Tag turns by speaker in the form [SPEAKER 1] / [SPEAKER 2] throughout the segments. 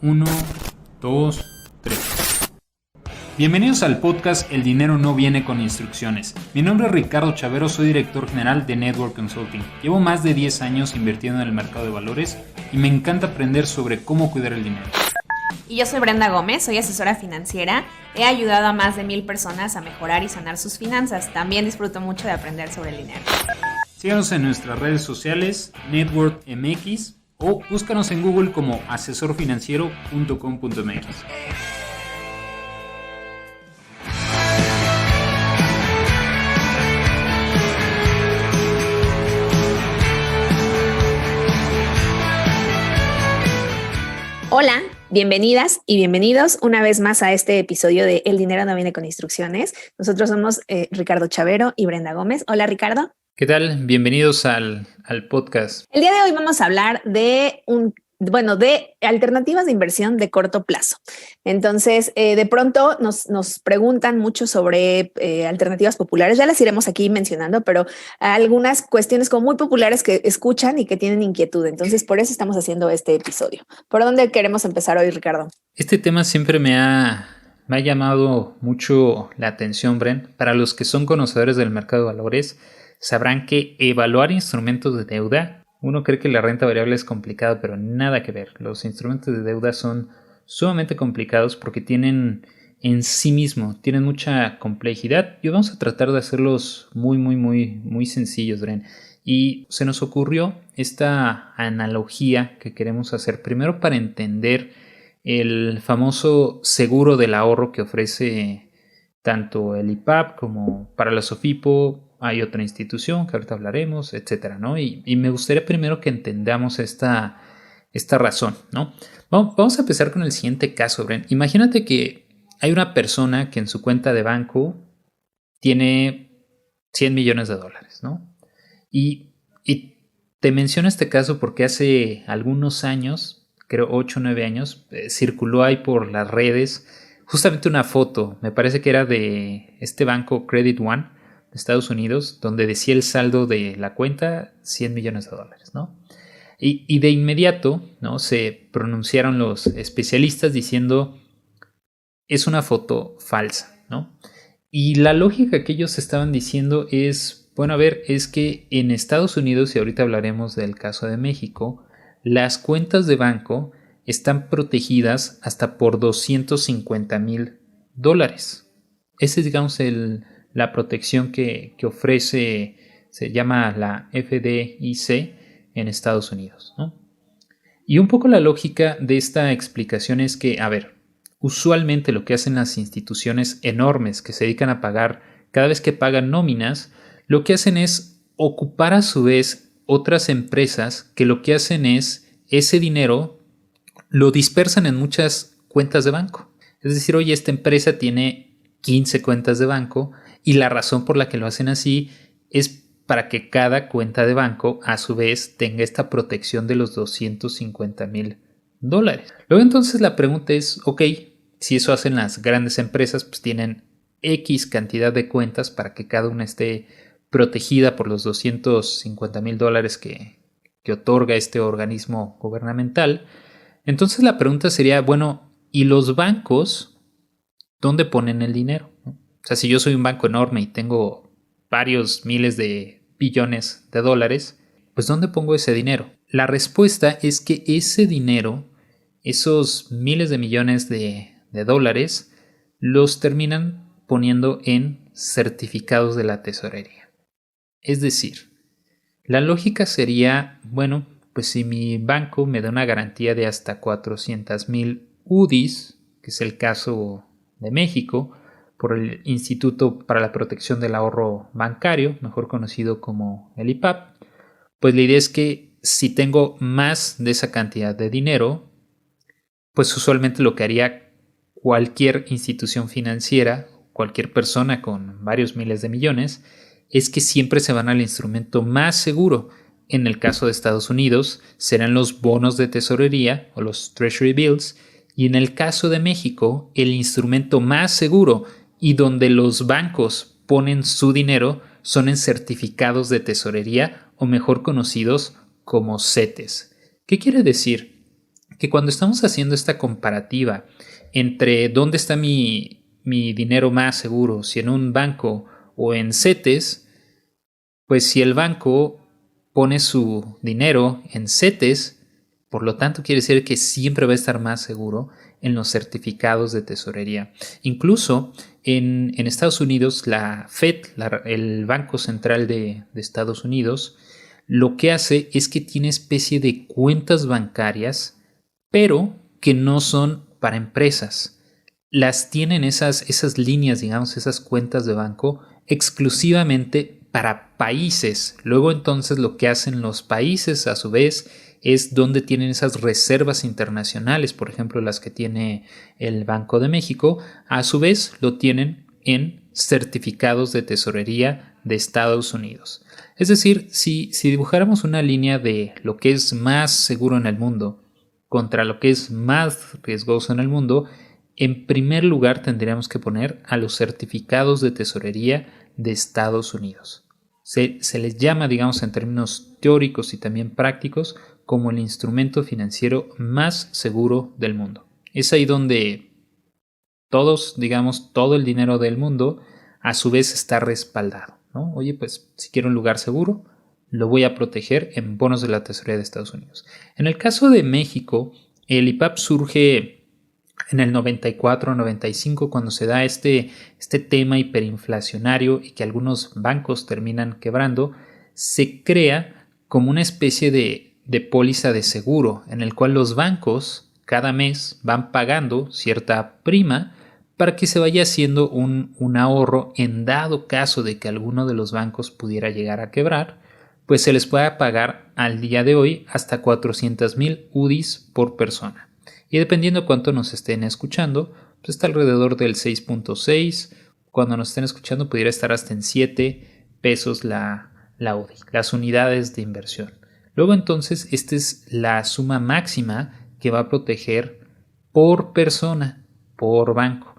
[SPEAKER 1] Uno, dos, tres. Bienvenidos al podcast El dinero no viene con instrucciones. Mi nombre es Ricardo Chavero, soy director general de Network Consulting. Llevo más de 10 años invirtiendo en el mercado de valores y me encanta aprender sobre cómo cuidar el dinero.
[SPEAKER 2] Y yo soy Brenda Gómez, soy asesora financiera. He ayudado a más de 1000 personas a mejorar y sanar sus finanzas. También disfruto mucho de aprender sobre el dinero.
[SPEAKER 1] Síganos en nuestras redes sociales, Network MX, o búscanos en Google como asesorfinanciero.com.mx.
[SPEAKER 2] Hola, bienvenidas y bienvenidos una vez más a este episodio de El dinero no viene con instrucciones. Nosotros somos Ricardo Chavero y Brenda Gómez. Hola, Ricardo.
[SPEAKER 1] ¿Qué tal? Bienvenidos al podcast.
[SPEAKER 2] El día de hoy vamos a hablar de alternativas de inversión de corto plazo. Entonces, de pronto nos preguntan mucho sobre alternativas populares. Ya las iremos aquí mencionando, pero algunas cuestiones como muy populares que escuchan y que tienen inquietud. Entonces, por eso estamos haciendo este episodio. ¿Por dónde queremos empezar hoy, Ricardo?
[SPEAKER 1] Este tema siempre me ha llamado mucho la atención, Bren. Para los que son conocedores del mercado de valores, sabrán que evaluar instrumentos de deuda, uno cree que la renta variable es complicado, pero nada que ver. Los instrumentos de deuda son sumamente complicados porque tienen en sí mismo, tienen mucha complejidad. Y vamos a tratar de hacerlos muy sencillos, Bren. Y se nos ocurrió esta analogía que queremos hacer primero para entender el famoso seguro del ahorro que ofrece tanto el IPAP como para la SOFIPO. Hay otra institución que ahorita hablaremos, etcétera, ¿no? Y me gustaría primero que entendamos esta razón, ¿no? Vamos a empezar con el siguiente caso, Bren. Imagínate que hay una persona que en su cuenta de banco tiene $100 millones, ¿no? Y te menciono este caso porque hace algunos años, creo 8 o 9 años, circuló ahí por las redes justamente una foto, me parece que era de este banco Credit One, de Estados Unidos, donde decía el saldo de la cuenta $100 millones, ¿no? Y de inmediato, ¿no?, se pronunciaron los especialistas diciendo es una foto falsa, ¿no? Y la lógica que ellos estaban diciendo es, bueno, a ver, es que en Estados Unidos, y ahorita hablaremos del caso de México, las cuentas de banco están protegidas hasta por $250,000. Ese es, digamos, la protección que ofrece, se llama la FDIC en Estados Unidos, ¿no? Y un poco la lógica de esta explicación es que, a ver, usualmente lo que hacen las instituciones enormes que se dedican a pagar, cada vez que pagan nóminas, lo que hacen es ocupar a su vez otras empresas que lo que hacen es ese dinero lo dispersan en muchas cuentas de banco. Es decir, oye, esta empresa tiene 15 cuentas de banco y la razón por la que lo hacen así es para que cada cuenta de banco a su vez tenga esta protección de los $250,000. Luego entonces la pregunta es, ok, si eso hacen las grandes empresas, pues tienen X cantidad de cuentas para que cada una esté protegida por los $250,000 que otorga este organismo gubernamental. Entonces la pregunta sería, bueno, ¿y los bancos dónde ponen el dinero? O sea, si yo soy un banco enorme y tengo varios miles de billones de dólares, pues ¿dónde pongo ese dinero? La respuesta es que ese dinero, esos miles de millones de dólares, los terminan poniendo en certificados de la tesorería. Es decir, la lógica sería, bueno, pues si mi banco me da una garantía de hasta 400,000 UDIs, que es el caso de México, por el Instituto para la Protección del Ahorro Bancario, mejor conocido como el IPAP, pues la idea es que si tengo más de esa cantidad de dinero, pues usualmente lo que haría cualquier institución financiera, cualquier persona con varios miles de millones, es que siempre se van al instrumento más seguro. En el caso de Estados Unidos serán los bonos de tesorería o los Treasury Bills, y en el caso de México el instrumento más seguro y donde los bancos ponen su dinero son en certificados de tesorería o mejor conocidos como CETES. ¿Qué quiere decir? que cuando estamos haciendo esta comparativa entre dónde está mi dinero más seguro, si en un banco o en CETES, pues si el banco pone su dinero en CETES, por lo tanto quiere decir que siempre va a estar más seguro en los certificados de tesorería. Incluso en Estados Unidos, la Fed, el Banco Central de Estados Unidos, lo que hace es que tiene especie de cuentas bancarias, pero que no son para empresas. Las tienen esas líneas, digamos, esas cuentas de banco exclusivamente para países. Luego entonces lo que hacen los países a su vez es donde tienen esas reservas internacionales, por ejemplo las que tiene el Banco de México, a su vez lo tienen en certificados de tesorería de Estados Unidos. Es decir, si dibujáramos una línea de lo que es más seguro en el mundo contra lo que es más riesgoso en el mundo, en primer lugar tendríamos que poner a los certificados de tesorería de Estados Unidos. Se les llama, digamos, en términos teóricos y también prácticos, como el instrumento financiero más seguro del mundo. Es ahí donde todos, digamos, todo el dinero del mundo a su vez está respaldado, ¿no? Oye, pues si quiero un lugar seguro, lo voy a proteger en bonos de la tesorería de Estados Unidos. En el caso de México, el IPAP surge en el 94-95 cuando se da este tema hiperinflacionario y que algunos bancos terminan quebrando. Se crea como una especie de póliza de seguro en el cual los bancos cada mes van pagando cierta prima para que se vaya haciendo un ahorro en dado caso de que alguno de los bancos pudiera llegar a quebrar, pues se les pueda pagar al día de hoy hasta 400,000 UDIs por persona. Y dependiendo cuánto nos estén escuchando, pues está alrededor del 6.6. Cuando nos estén escuchando pudiera estar hasta en 7 pesos la UDI, las unidades de inversión. Luego entonces esta es la suma máxima que va a proteger por persona, por banco.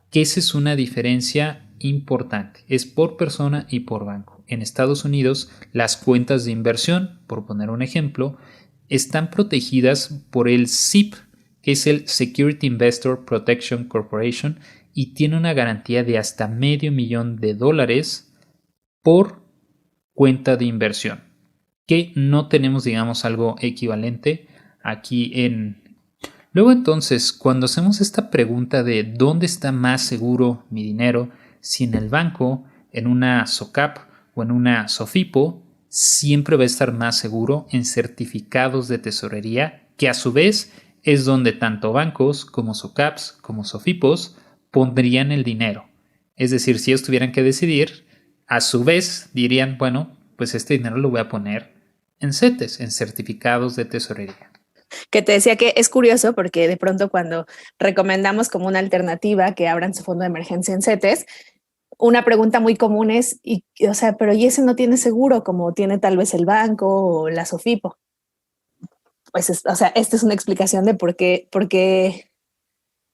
[SPEAKER 1] Que esa es una diferencia importante. Es por persona y por banco. En Estados Unidos las cuentas de inversión, por poner un ejemplo, están protegidas por el SIP, que es el Security Investor Protection Corporation, y tiene una garantía de hasta $500,000 por cuenta de inversión, que no tenemos, digamos, algo equivalente aquí en... Luego entonces, cuando hacemos esta pregunta de dónde está más seguro mi dinero, si en el banco, en una SOCAP o en una SOFIPO, siempre va a estar más seguro en certificados de tesorería, que a su vez es donde tanto bancos como SOCAPs como SOFIPOS pondrían el dinero. Es decir, si ellos tuvieran que decidir, a su vez dirían, bueno, pues este dinero lo voy a poner en CETES, en certificados de tesorería.
[SPEAKER 2] Que te decía que es curioso porque de pronto cuando recomendamos como una alternativa que abran su fondo de emergencia en CETES, una pregunta muy común es, pero ¿y ese no tiene seguro como tiene tal vez el banco o la SOFIPO? Pues, esta es una explicación de por qué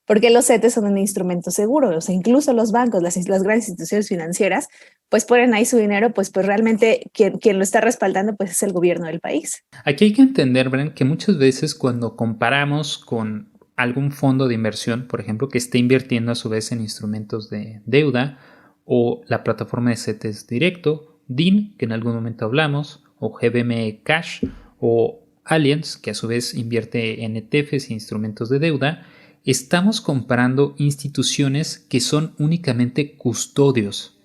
[SPEAKER 2] los CETES son un instrumento seguro. O sea, incluso los bancos, las grandes instituciones financieras, pues ponen ahí su dinero, pues realmente quien lo está respaldando pues es el gobierno del país.
[SPEAKER 1] Aquí hay que entender, Bren, que muchas veces cuando comparamos con algún fondo de inversión, por ejemplo, que esté invirtiendo a su vez en instrumentos de deuda, o la plataforma de CETES Directo, DIN, que en algún momento hablamos, o GBM Cash, o Allianz, que a su vez invierte en ETFs e instrumentos de deuda, estamos comparando instituciones que son únicamente custodios.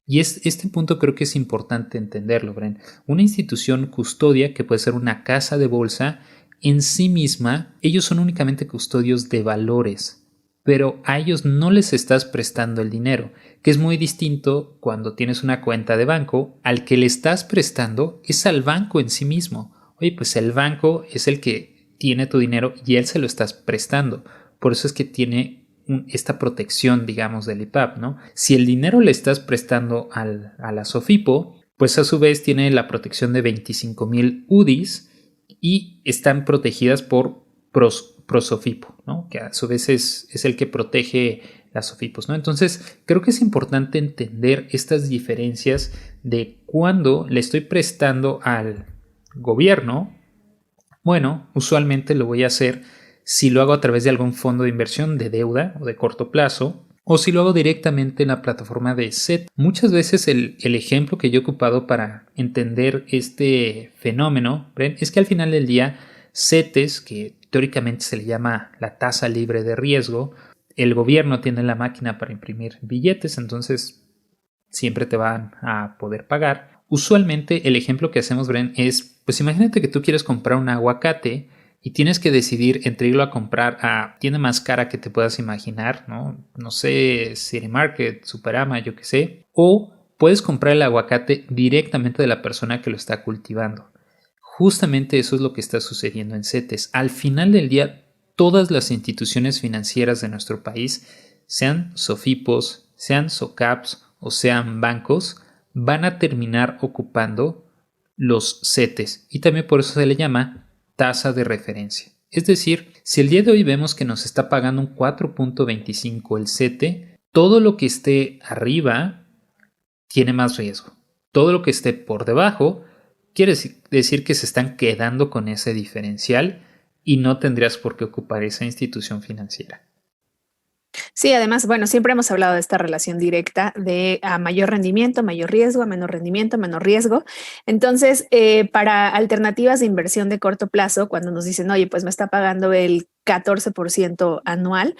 [SPEAKER 1] Y este punto creo que es importante entenderlo, Bren. Una institución custodia, que puede ser una casa de bolsa, en sí misma, ellos son únicamente custodios de valores, pero a ellos no les estás prestando el dinero, que es muy distinto cuando tienes una cuenta de banco. Al que le estás prestando es al banco en sí mismo. Oye, pues el banco es el que tiene tu dinero y él se lo estás prestando. Por eso es que tiene esta protección, digamos, del IPAP, ¿no? Si el dinero le estás prestando a la SOFIPO, pues a su vez tiene la protección de 25,000 UDIs y están protegidas por ProSOFIPO, ¿no? Que a su vez es el que protege las SOFIPOs, ¿no? Entonces, creo que es importante entender estas diferencias de cuando le estoy prestando al gobierno. Bueno, usualmente lo voy a hacer si lo hago a través de algún fondo de inversión de deuda o de corto plazo, o si lo hago directamente en la plataforma de CET. Muchas veces el ejemplo que yo he ocupado para entender este fenómeno, Bren, es que al final del día CETES, que teóricamente se le llama la tasa libre de riesgo, el gobierno tiene la máquina para imprimir billetes, entonces siempre te van a poder pagar. Usualmente el ejemplo que hacemos, Bren, es, pues imagínate que tú quieres comprar un aguacate y tienes que decidir entre irlo a comprar a tienda más cara que te puedas imaginar, no sé, City Market, Superama, yo qué sé, o puedes comprar el aguacate directamente de la persona que lo está cultivando. Justamente eso es lo que está sucediendo en CETES. Al final del día, todas las instituciones financieras de nuestro país, sean SOFIPOS, sean SOCAPs o sean bancos, van a terminar ocupando los CETES, y también por eso se le llama tasa de referencia. Es decir, si el día de hoy vemos que nos está pagando un 4.25 el CETE, todo lo que esté arriba tiene más riesgo. Todo lo que esté por debajo quiere decir que se están quedando con ese diferencial y no tendrías por qué ocupar esa institución financiera.
[SPEAKER 2] Sí, además, bueno, siempre hemos hablado de esta relación directa de a mayor rendimiento, mayor riesgo, a menor rendimiento, menor riesgo. Entonces, para alternativas de inversión de corto plazo, cuando nos dicen, oye, pues me está pagando el 14% anual,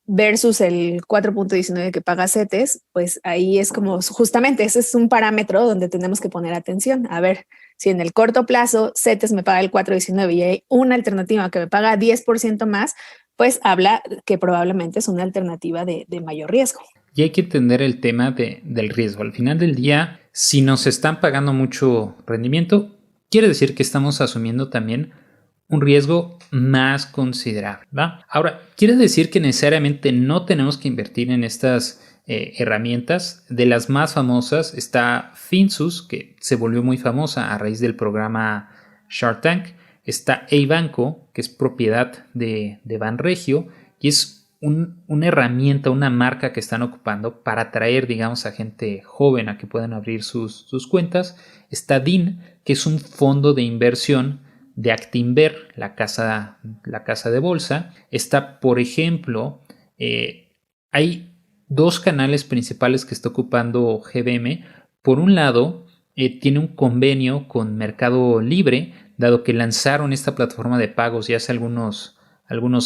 [SPEAKER 2] versus el 4.19 que paga CETES, pues ahí es como justamente ese es un parámetro donde tenemos que poner atención. A ver, si en el corto plazo CETES me paga el 4.19 y hay una alternativa que me paga 10% más, pues habla que probablemente es una alternativa de mayor riesgo.
[SPEAKER 1] Y hay que entender el tema del riesgo. Al final del día, si nos están pagando mucho rendimiento, quiere decir que estamos asumiendo también un riesgo más considerable, ¿va? Ahora, quiere decir que necesariamente no tenemos que invertir en estas herramientas. De las más famosas está Finsus, que se volvió muy famosa a raíz del programa Shark Tank. Está Eibanco, que es propiedad de Banregio, y es una herramienta, una marca que están ocupando para atraer, digamos, a gente joven a que puedan abrir sus cuentas. Está DIN, que es un fondo de inversión de Actinver, la casa de bolsa. Está, por ejemplo, hay dos canales principales que está ocupando GBM. Por un lado, tiene un convenio con Mercado Libre, dado que lanzaron esta plataforma de pagos ya hace algunos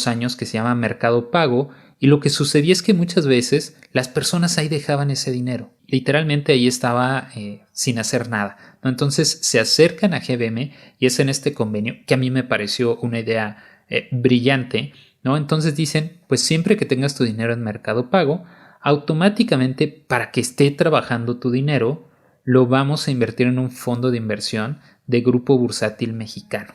[SPEAKER 1] años que se llama Mercado Pago, y lo que sucedía es que muchas veces las personas ahí dejaban ese dinero. Literalmente ahí estaba sin hacer nada, ¿no? Entonces se acercan a GBM y es en este convenio que a mí me pareció una idea brillante, ¿no? Entonces dicen, pues siempre que tengas tu dinero en Mercado Pago, automáticamente para que esté trabajando tu dinero, lo vamos a invertir en un fondo de inversión de Grupo Bursátil Mexicano.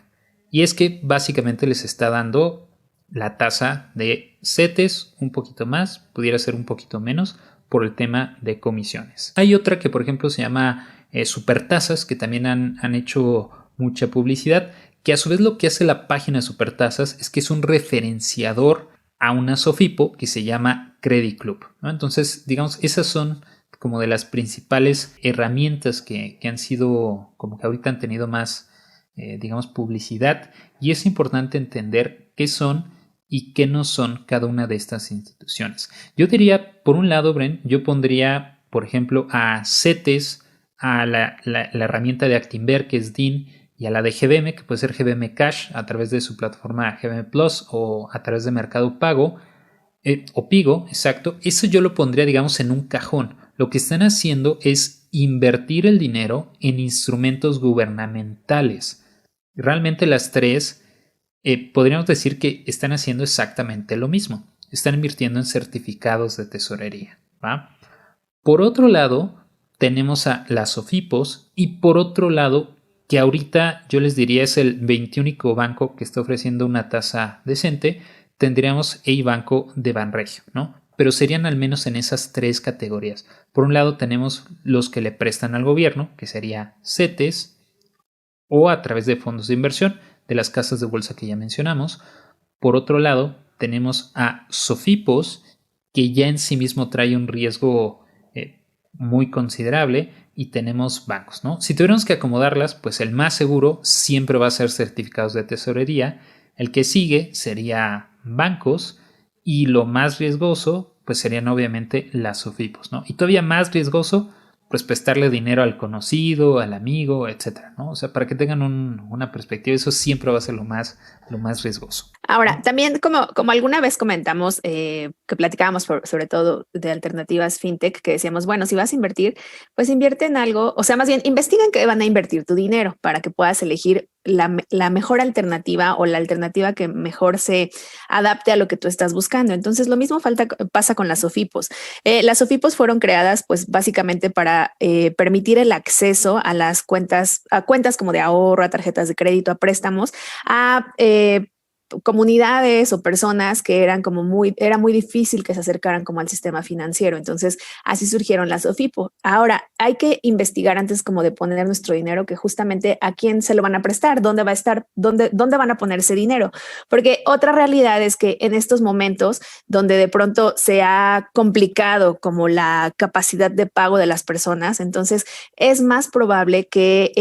[SPEAKER 1] Y es que básicamente les está dando la tasa de CETES un poquito más, pudiera ser un poquito menos por el tema de comisiones. Hay otra que, por ejemplo, se llama Supertasas, que también han hecho mucha publicidad, que a su vez lo que hace la página de Supertasas es que es un referenciador a una SOFIPO que se llama Credit Club, ¿no? Entonces, digamos, esas son como de las principales herramientas que han sido, como que ahorita han tenido más, digamos, publicidad, y es importante entender qué son y qué no son cada una de estas instituciones. Yo diría, por un lado, Bren, yo pondría, por ejemplo, a CETES, a la herramienta de Actinver, que es DIN, y a la de GBM, que puede ser GBM Cash a través de su plataforma GBM Plus o a través de Mercado Pago, o Pigo, exacto. Eso yo lo pondría, digamos, en un cajón. Lo que están haciendo es invertir el dinero en instrumentos gubernamentales. Realmente las tres podríamos decir que están haciendo exactamente lo mismo. Están invirtiendo en certificados de tesorería, ¿va? Por otro lado, tenemos a las SOFIPOS, y por otro lado, que ahorita yo les diría es el 21 banco que está ofreciendo una tasa decente, tendríamos Eibanco de Banregio, ¿no? Pero serían al menos en esas tres categorías. Por un lado tenemos los que le prestan al gobierno, que sería CETES, o a través de fondos de inversión de las casas de bolsa que ya mencionamos. Por otro lado, tenemos a SOFIPOS, que ya en sí mismo trae un riesgo muy considerable, y tenemos bancos, ¿no? Si tuviéramos que acomodarlas, pues el más seguro siempre va a ser certificados de tesorería, El que sigue sería bancos y lo más riesgoso pues serían obviamente las SOFIPOS, ¿no? Y todavía más riesgoso pues prestarle dinero al conocido, al amigo, etcétera, ¿no? O sea, para que tengan una perspectiva, eso siempre va a ser lo más riesgoso.
[SPEAKER 2] Ahora, también como alguna vez comentamos, que platicábamos sobre todo de alternativas fintech, que decíamos, bueno, si vas a invertir, pues invierte en algo, o sea, más bien investiga en qué van a invertir tu dinero para que puedas elegir la mejor alternativa o la alternativa que mejor se adapte a lo que tú estás buscando. Entonces, lo mismo pasa con las SOFIPOS. Las SOFIPOS fueron creadas, pues, básicamente para permitir el acceso a las cuentas como de ahorro, a tarjetas de crédito, a préstamos, a comunidades o personas que era muy difícil que se acercaran como al sistema financiero. Entonces, así surgieron las SOFIPO. Ahora, hay que investigar antes como de poner nuestro dinero, que justamente a quién se lo van a prestar, dónde va a estar, dónde van a poner ese dinero. Porque otra realidad es que en estos momentos donde de pronto se ha complicado como la capacidad de pago de las personas, entonces es más probable que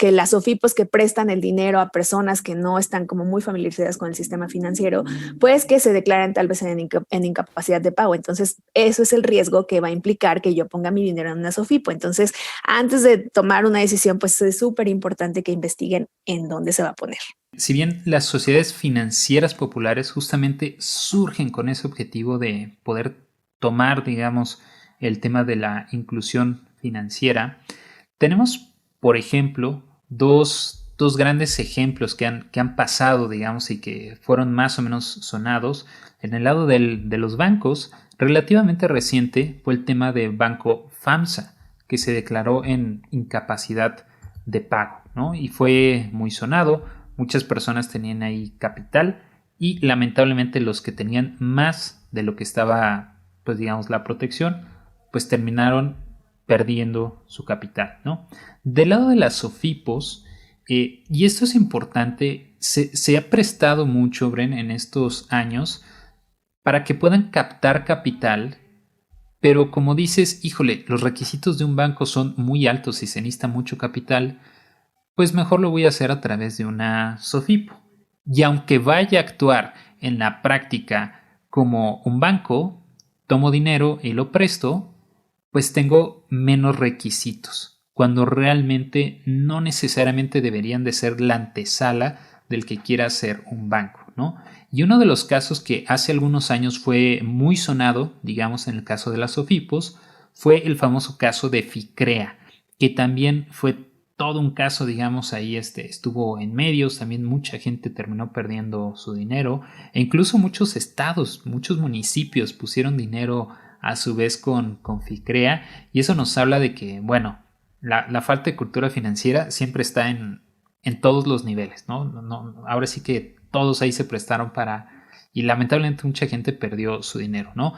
[SPEAKER 2] las SOFIPOS que prestan el dinero a personas que no están como muy familiarizadas con el sistema financiero, pues que se declaren tal vez en incapacidad de pago. Entonces, eso es el riesgo que va a implicar que yo ponga mi dinero en una SOFIPO. Entonces, antes de tomar una decisión, pues es súper importante que investiguen en dónde se va a poner.
[SPEAKER 1] Si bien las sociedades financieras populares justamente surgen con ese objetivo de poder tomar, digamos, el tema de la inclusión financiera, tenemos, por ejemplo, dos grandes ejemplos que han pasado, digamos, y que fueron más o menos sonados. En el lado de los bancos, relativamente reciente fue el tema de Banco FAMSA, que se declaró en incapacidad de pago, ¿no? Y fue muy sonado. Muchas personas tenían ahí capital y lamentablemente los que tenían más de lo que estaba, pues digamos, la protección, pues terminaron perdiendo su capital, ¿no? Del lado de las SOFIPOS, y esto es importante, se ha prestado mucho, Bren, en estos años para que puedan captar capital, pero como dices, híjole, los requisitos de un banco son muy altos y se necesita mucho capital, pues mejor lo voy a hacer a través de una SOFIPO. Y aunque vaya a actuar en la práctica como un banco, tomo dinero y lo presto, pues tengo menos requisitos, cuando realmente no necesariamente deberían de ser la antesala del que quiera ser un banco, ¿no? Y uno de los casos que hace algunos años fue muy sonado, digamos en el caso de las SOFIPOS, fue el famoso caso de FICREA, que también fue todo un caso, digamos, ahí estuvo en medios, también mucha gente terminó perdiendo su dinero, e incluso muchos estados, muchos municipios pusieron dinero a su vez con FICREA, y eso nos habla de que, bueno, la falta de cultura financiera siempre está en todos los niveles, ¿no? Ahora sí que todos ahí se prestaron y lamentablemente mucha gente perdió su dinero, ¿no?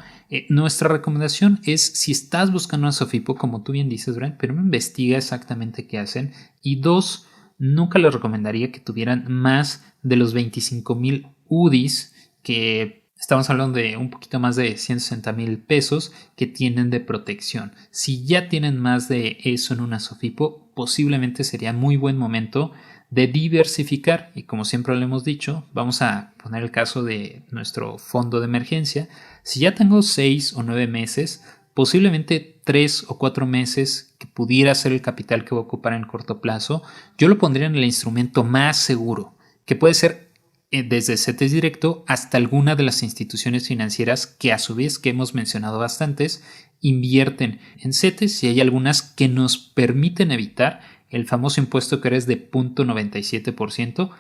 [SPEAKER 1] Nuestra recomendación es, si estás buscando una SOFIPO, como tú bien dices, Brent, pero investiga exactamente qué hacen. Y dos, nunca les recomendaría que tuvieran más de los 25,000 UDIs, que estamos hablando de un poquito más de 160,000 pesos que tienen de protección. Si ya tienen más de eso en una SOFIPO, posiblemente sería muy buen momento de diversificar, y como siempre lo hemos dicho, vamos a poner el caso de nuestro fondo de emergencia. Si ya tengo 6 o 9 meses, posiblemente 3 o 4 meses que pudiera ser el capital que voy a ocupar en corto plazo, yo lo pondría en el instrumento más seguro, que puede ser desde CETES Directo hasta alguna de las instituciones financieras que, a su vez, que hemos mencionado bastantes, invierten en CETES, y hay algunas que nos permiten evitar el famoso impuesto que eres de 0.97%,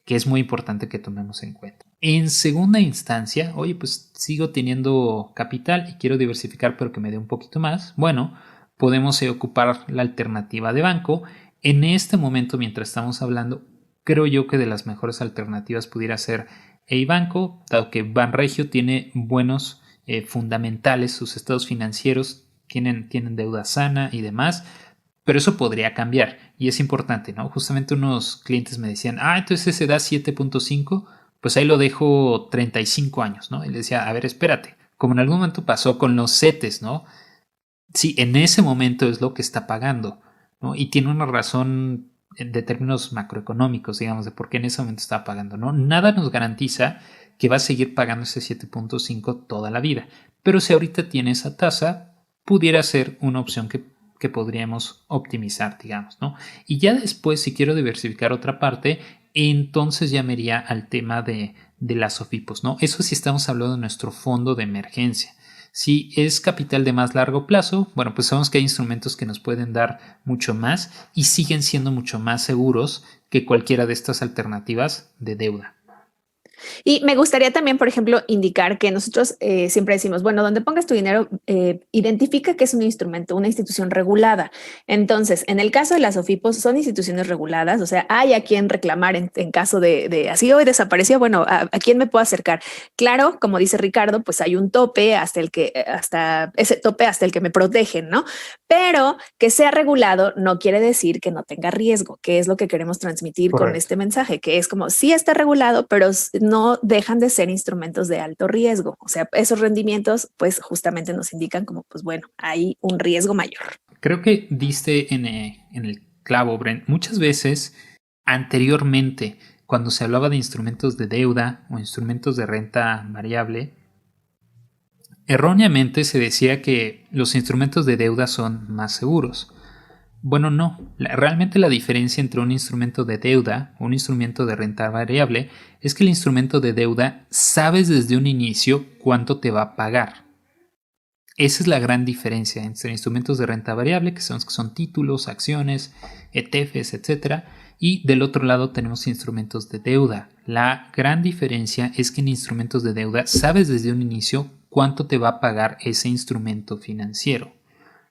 [SPEAKER 1] que es muy importante que tomemos en cuenta. En segunda instancia, oye, pues sigo teniendo capital y quiero diversificar, pero que me dé un poquito más. Bueno, podemos ocupar la alternativa de banco. En este momento, mientras estamos hablando, creo yo que de las mejores alternativas pudiera ser EIBanco, dado que Banregio tiene buenos fundamentales, sus estados financieros tienen deuda sana y demás. Pero eso podría cambiar y es importante, ¿no? Justamente unos clientes me decían, entonces se da 7.5, pues ahí lo dejo 35 años, ¿no? Y le decía, a ver, espérate, como en algún momento pasó con los CETES, ¿no? Sí, en ese momento es lo que está pagando, ¿no? Y tiene una razón de términos macroeconómicos, digamos, de por qué en ese momento está pagando, ¿no? Nada nos garantiza que va a seguir pagando ese 7.5 toda la vida. Pero si ahorita tiene esa tasa, pudiera ser una opción que podríamos optimizar, digamos, ¿no? Y ya después, si quiero diversificar otra parte, entonces ya me iría al tema de las SOFIPOS, ¿no? Eso sí estamos hablando de nuestro fondo de emergencia. Si es capital de más largo plazo, bueno, pues sabemos que hay instrumentos que nos pueden dar mucho más y siguen siendo mucho más seguros que cualquiera de estas alternativas de deuda.
[SPEAKER 2] Y me gustaría también, por ejemplo, indicar que nosotros siempre decimos, bueno, donde pongas tu dinero, identifica que es un instrumento, una institución regulada. Entonces, en el caso de las SOFIPOS, son instituciones reguladas, o sea, hay a quien reclamar en caso de así hoy desapareció, bueno, a quién me puedo acercar. Claro, como dice Ricardo, pues hay un tope hasta ese tope hasta el que me protegen, ¿no? Pero que sea regulado no quiere decir que no tenga riesgo, que es lo que queremos transmitir
[SPEAKER 1] Correcto.
[SPEAKER 2] con este mensaje, que es como sí está regulado, pero no dejan de ser instrumentos de alto riesgo. O sea, esos rendimientos pues justamente nos indican como pues bueno, hay un riesgo mayor.
[SPEAKER 1] Creo que diste en el clavo, Brent. Muchas veces anteriormente, cuando se hablaba de instrumentos de deuda o instrumentos de renta variable, erróneamente se decía que los instrumentos de deuda son más seguros. Bueno, no. Realmente la diferencia entre un instrumento de deuda o un instrumento de renta variable es que el instrumento de deuda sabes desde un inicio cuánto te va a pagar. Esa es la gran diferencia entre instrumentos de renta variable, que son títulos, acciones, ETFs, etc. Y del otro lado tenemos instrumentos de deuda. La gran diferencia es que en instrumentos de deuda sabes desde un inicio cuánto te va a pagar ese instrumento financiero.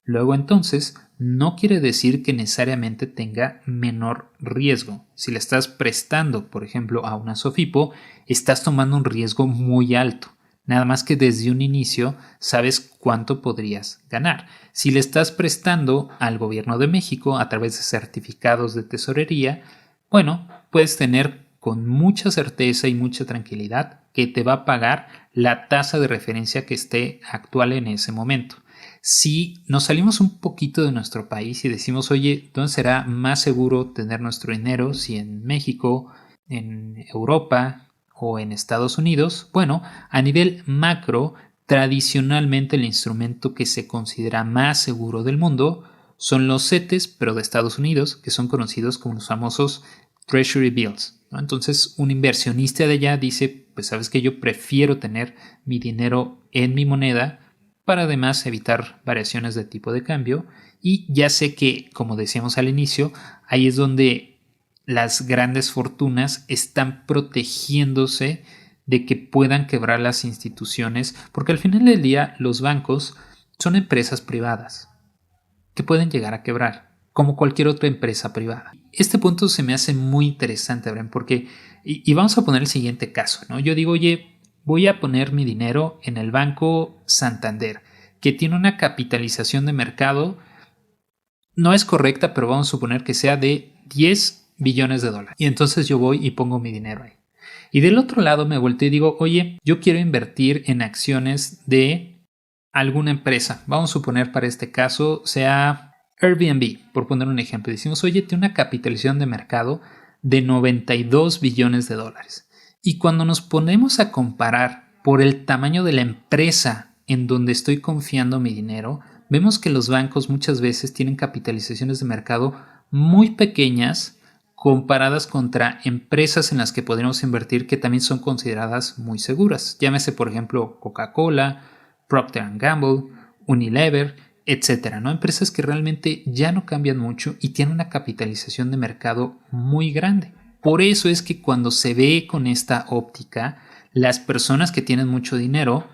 [SPEAKER 1] Luego entonces, no quiere decir que necesariamente tenga menor riesgo. Si le estás prestando, por ejemplo, a una SOFIPO, estás tomando un riesgo muy alto. Nada más que desde un inicio sabes cuánto podrías ganar. Si le estás prestando al gobierno de México a través de certificados de tesorería, bueno, puedes tener con mucha certeza y mucha tranquilidad que te va a pagar la tasa de referencia que esté actual en ese momento. Si nos salimos un poquito de nuestro país y decimos, oye, ¿dónde será más seguro tener nuestro dinero? Si en México, en Europa o en Estados Unidos. Bueno, a nivel macro, tradicionalmente el instrumento que se considera más seguro del mundo son los CETES, pero de Estados Unidos, que son conocidos como los famosos Treasury Bills, ¿no? Entonces, un inversionista de allá dice, pues sabes que yo prefiero tener mi dinero en mi moneda para además evitar variaciones de tipo de cambio, y ya sé que, como decíamos al inicio, ahí es donde las grandes fortunas están protegiéndose de que puedan quebrar las instituciones, porque al final del día los bancos son empresas privadas que pueden llegar a quebrar, como cualquier otra empresa privada. Este punto se me hace muy interesante, Bren, porque, y vamos a poner el siguiente caso, ¿no? Yo digo, oye, voy a poner mi dinero en el Banco Santander, que tiene una capitalización de mercado, no es correcta, pero vamos a suponer que sea de 10 billones de dólares. Y entonces yo voy y pongo mi dinero ahí. Y del otro lado me volteo y digo, oye, yo quiero invertir en acciones de alguna empresa. Vamos a suponer para este caso sea Airbnb, por poner un ejemplo. Decimos, oye, tiene una capitalización de mercado de 92 billones de dólares. Y cuando nos ponemos a comparar por el tamaño de la empresa en donde estoy confiando mi dinero, vemos que los bancos muchas veces tienen capitalizaciones de mercado muy pequeñas comparadas contra empresas en las que podríamos invertir que también son consideradas muy seguras. Llámese, por ejemplo, Coca-Cola, Procter & Gamble, Unilever, etcétera, ¿no? Empresas que realmente ya no cambian mucho y tienen una capitalización de mercado muy grande. Por eso es que cuando se ve con esta óptica, las personas que tienen mucho dinero,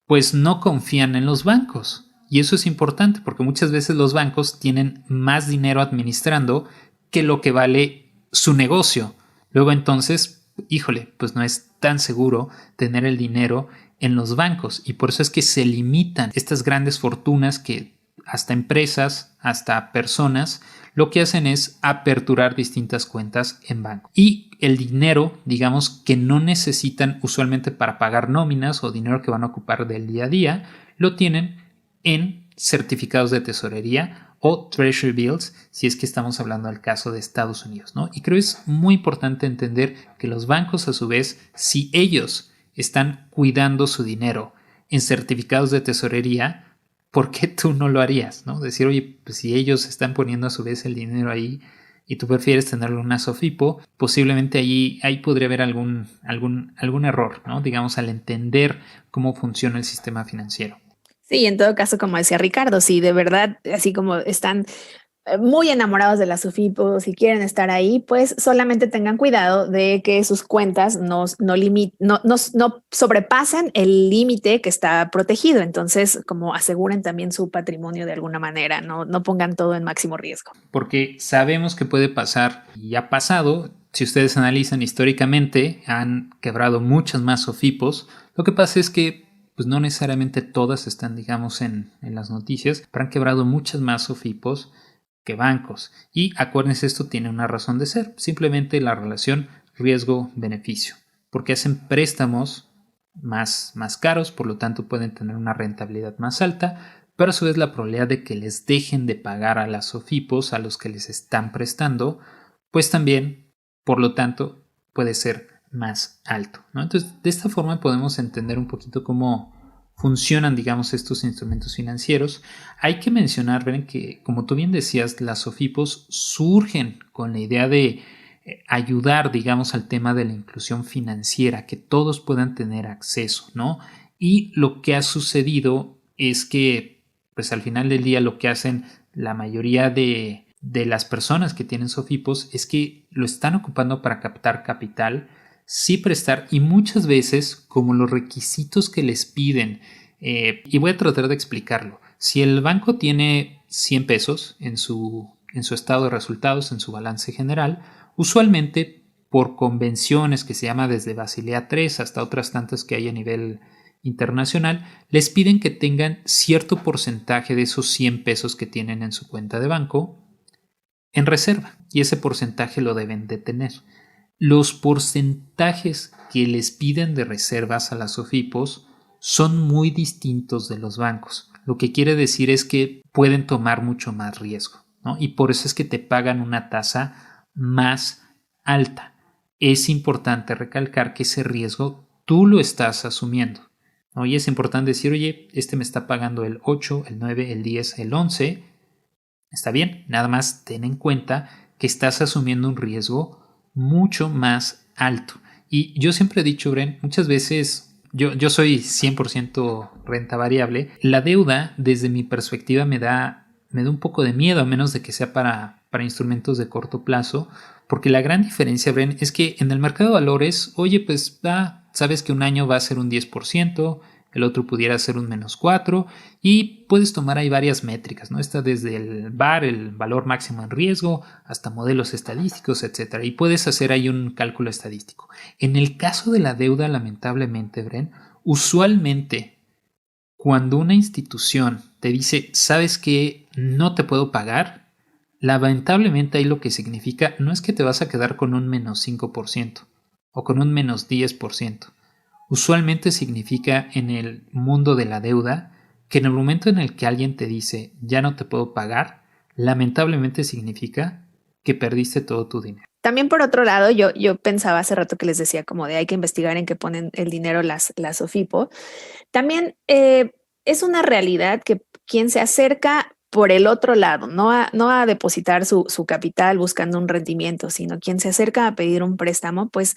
[SPEAKER 1] pues no confían en los bancos. Y eso es importante porque muchas veces los bancos tienen más dinero administrando que lo que vale su negocio. Luego entonces, híjole, pues no es tan seguro tener el dinero en los bancos y por eso es que se limitan estas grandes fortunas que hasta empresas, hasta personas, lo que hacen es aperturar distintas cuentas en banco. Y el dinero, digamos, que no necesitan usualmente para pagar nóminas o dinero que van a ocupar del día a día, lo tienen en certificados de tesorería o Treasury Bills, si es que estamos hablando del caso de Estados Unidos, ¿no? Y creo que es muy importante entender que los bancos, a su vez, si ellos están cuidando su dinero en certificados de tesorería, ¿por qué tú no lo harías, ¿no? Decir, oye, pues si ellos están poniendo a su vez el dinero ahí y tú prefieres tenerlo en una SOFIPO, posiblemente ahí podría haber algún error, ¿no? Digamos, al entender cómo funciona el sistema financiero.
[SPEAKER 2] Sí, en todo caso, como decía Ricardo, si de verdad, así como están muy enamorados de la SOFIPO, si quieren estar ahí, pues solamente tengan cuidado de que sus cuentas no sobrepasen el límite que está protegido. Entonces, como aseguren también su patrimonio de alguna manera, no pongan todo en máximo riesgo.
[SPEAKER 1] Porque sabemos que puede pasar y ha pasado. Si ustedes analizan históricamente, han quebrado muchas más SOFIPOS. Lo que pasa es que pues no necesariamente todas están, digamos, en las noticias, pero han quebrado muchas más SOFIPOS que bancos. Y acuérdense, esto tiene una razón de ser, simplemente la relación riesgo-beneficio, porque hacen préstamos más caros, por lo tanto pueden tener una rentabilidad más alta, pero a su vez la probabilidad de que les dejen de pagar a las SOFIPOS a los que les están prestando, pues también, por lo tanto, puede ser más alto, ¿no? Entonces, de esta forma podemos entender un poquito cómo funcionan, digamos, estos instrumentos financieros. Hay que mencionar, ven, que, como tú bien decías, las SOFIPOS surgen con la idea de ayudar, digamos, al tema de la inclusión financiera, que todos puedan tener acceso, ¿no? Y lo que ha sucedido es que, pues al final del día, lo que hacen la mayoría de las personas que tienen SOFIPOS es que lo están ocupando para captar capital, sí prestar, y muchas veces, como los requisitos que les piden, y voy a tratar de explicarlo. Si el banco tiene 100 pesos en su estado de resultados, en su balance general, usualmente por convenciones que se llama desde Basilea III hasta otras tantas que hay a nivel internacional, les piden que tengan cierto porcentaje de esos 100 pesos que tienen en su cuenta de banco en reserva, y ese porcentaje lo deben de tener. Los porcentajes que les piden de reservas a las SOFIPOS son muy distintos de los bancos. Lo que quiere decir es que pueden tomar mucho más riesgo, ¿no? Y por eso es que te pagan una tasa más alta. Es importante recalcar que ese riesgo tú lo estás asumiendo, ¿no? Y es importante decir, oye, me está pagando el 8, el 9, el 10, el 11. Está bien, nada más ten en cuenta que estás asumiendo un riesgo mucho más alto. Y yo siempre he dicho, Bren, muchas veces yo soy 100% renta variable. La deuda, desde mi perspectiva, me da un poco de miedo, a menos de que sea para instrumentos de corto plazo, porque la gran diferencia, Bren, es que en el mercado de valores, oye, pues sabes que un año va a ser un 10%, el otro pudiera ser un -4%, y puedes tomar ahí varias métricas, ¿no? Está desde el VAR, el valor máximo en riesgo, hasta modelos estadísticos, etcétera, y puedes hacer ahí un cálculo estadístico. En el caso de la deuda, lamentablemente, Bren, usualmente cuando una institución te dice, ¿sabes qué? No te puedo pagar, lamentablemente ahí lo que significa no es que te vas a quedar con un -5% o con un -10%. Usualmente significa en el mundo de la deuda que en el momento en el que alguien te dice ya no te puedo pagar, lamentablemente significa que perdiste todo tu dinero.
[SPEAKER 2] También por otro lado, yo pensaba hace rato que les decía como de hay que investigar en qué ponen el dinero las SOFIPO. También es una realidad que quien se acerca por el otro lado, no a depositar su capital buscando un rendimiento, sino quien se acerca a pedir un préstamo, pues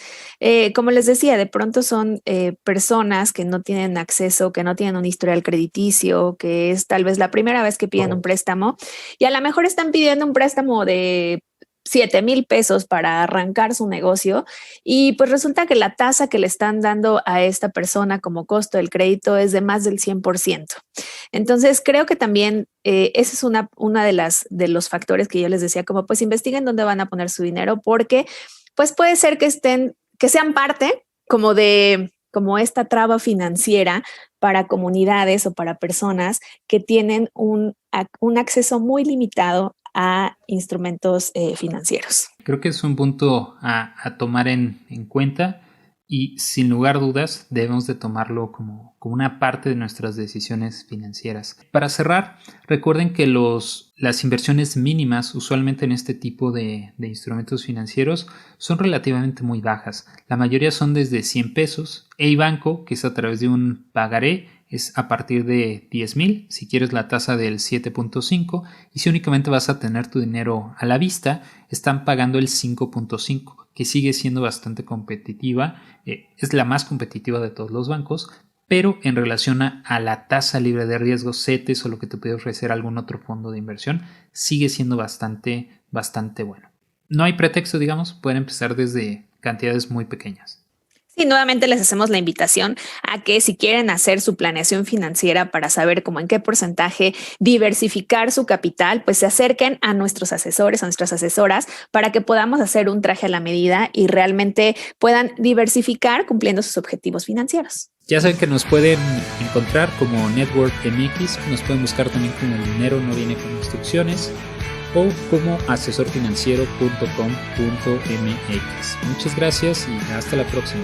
[SPEAKER 2] como les decía, de pronto son personas que no tienen acceso, que no tienen un historial crediticio, que es tal vez la primera vez que piden un préstamo y a lo mejor están pidiendo un préstamo de 7,000 pesos para arrancar su negocio y pues resulta que la tasa que le están dando a esta persona como costo del crédito es de más del 100%. Entonces creo que también ese es una de los factores que yo les decía, como pues investiguen dónde van a poner su dinero porque pues puede ser que sean parte como esta traba financiera para comunidades o para personas que tienen un acceso muy limitado a instrumentos financieros.
[SPEAKER 1] Creo que es un punto a tomar en cuenta y sin lugar a dudas debemos de tomarlo como una parte de nuestras decisiones financieras. Para cerrar, recuerden que las inversiones mínimas usualmente en este tipo de instrumentos financieros son relativamente muy bajas. La mayoría son desde 100 pesos. Banco, que es a través de un pagaré, es a partir de 10,000 si quieres la tasa del 7.5, y si únicamente vas a tener tu dinero a la vista, están pagando el 5.5, que sigue siendo bastante competitiva. Es la más competitiva de todos los bancos, pero en relación a la tasa libre de riesgo, CETES o lo que te puede ofrecer algún otro fondo de inversión, sigue siendo bastante bueno. No hay pretexto, digamos, pueden empezar desde cantidades muy pequeñas.
[SPEAKER 2] Sí, nuevamente les hacemos la invitación a que si quieren hacer su planeación financiera para saber cómo en qué porcentaje diversificar su capital, pues se acerquen a nuestros asesores, a nuestras asesoras, para que podamos hacer un traje a la medida y realmente puedan diversificar cumpliendo sus objetivos financieros.
[SPEAKER 1] Ya saben que nos pueden encontrar como Network MX, nos pueden buscar también como El Dinero No Viene Con Instrucciones o como asesorfinanciero.com.mx. Muchas gracias y hasta la próxima.